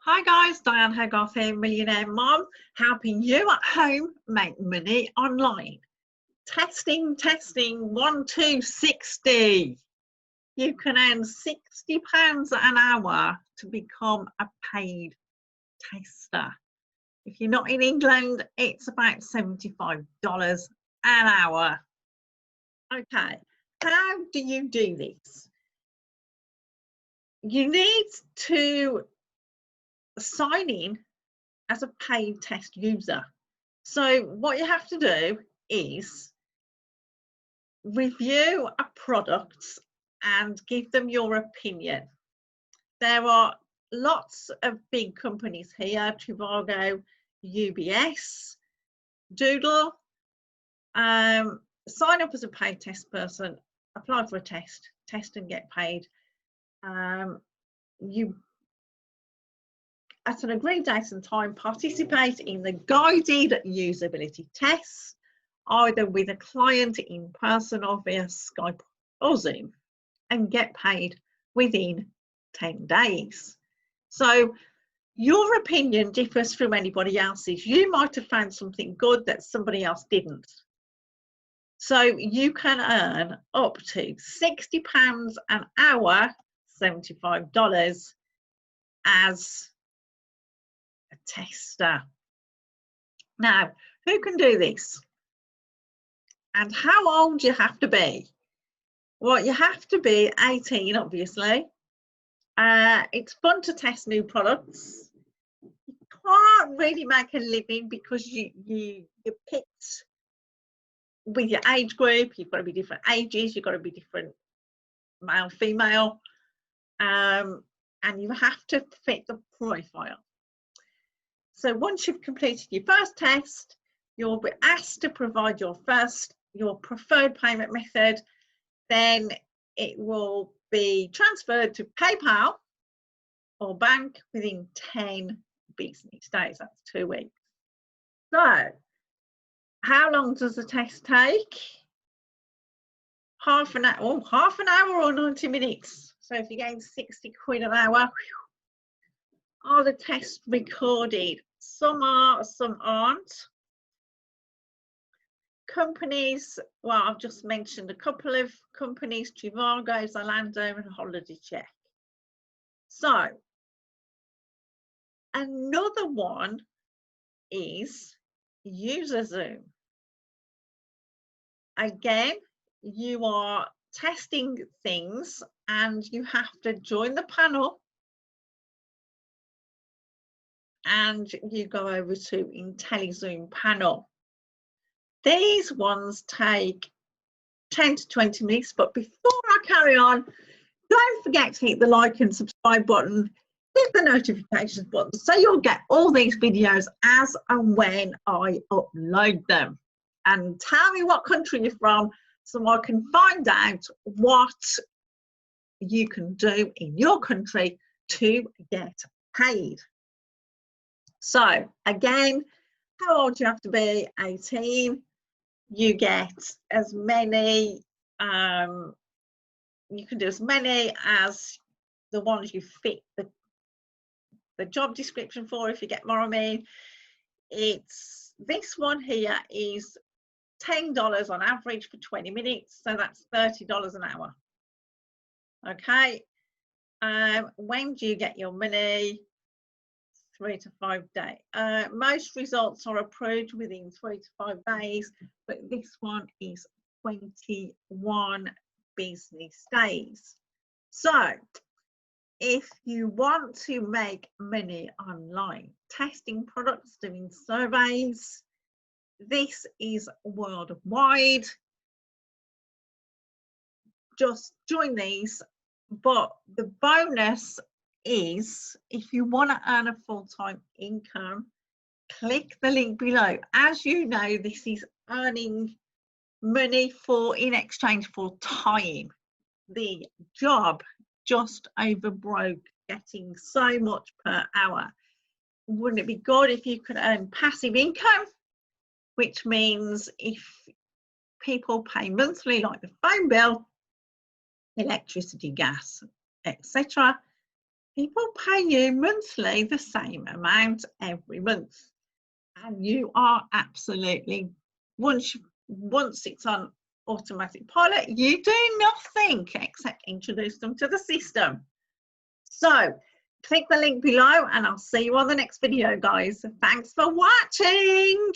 Hi guys, Diane Hogarth here, Millionaire Mom, helping you at home make money online. Testing, 1, 2, 60. You can earn £60 an hour to become a paid tester. If you're not in England, it's about $75 an hour. Okay, how do you do this? You need to sign in as a paid test user. So what you have to do is review a product and give them your opinion. There are lots of big companies here, Trivago, UBS, Doodle. Sign up as a paid test person, apply for a test and get paid. You at an agreed date and time participate in the guided usability tests, either with a client in person or via Skype or Zoom, and get paid within 10 days. So your opinion differs from anybody else's. You might have found something good that somebody else didn't. So you can earn up to £60 an hour, $75, as a tester. Now, who can do this? And how old you have to be? Well, you have to be 18, obviously. It's fun to test new products. You can't really make a living because you're picked with your age group. You've got to be different ages. You've got to be different male, female. And you have to fit the profile. So once you've completed your first test, you'll be asked to provide your preferred payment method. Then it will be transferred to PayPal or bank within 10 business days. That's 2 weeks. So how long does the test take? Half an hour or 90 minutes. So if you're getting 60 quid an hour, are the tests recorded? Some are, some aren't. Companies, well, I've just mentioned a couple of companies, Trivago, Zalando and Holiday Check. So another one is user Zoom. Again, you are testing things and you have to join the panel and you go over to IntelliZoom panel. These ones take 10 to 20 minutes, but before I carry on, don't forget to hit the like and subscribe button, hit the notifications button, so you'll get all these videos as and when I upload them. And tell me what country you're from so I can find out what you can do in your country to get paid. So again, how old do you have to be? 18. You get as many, you can do as many as the ones you fit the job description for, if you get what I mean. It's this one here is $10 on average for 20 minutes, so that's $30 an hour. Okay, when do you get your money? 3 to 5 days. Most results are approved within 3 to 5 days, but this one is 21 business days. So if you want to make money online, testing products, doing surveys, this is worldwide. Just join these. But the bonus is, if you want to earn a full-time income, click the link below. As you know, this is earning money in exchange for time. The job just over broke, getting so much per hour. Wouldn't it be good if you could earn passive income, which means if people pay monthly, like the phone bill, electricity, gas, etc., people pay you monthly the same amount every month. And you are absolutely, once it's on automatic pilot, you do nothing except introduce them to the system. So click the link below and I'll see you on the next video, guys. Thanks for watching.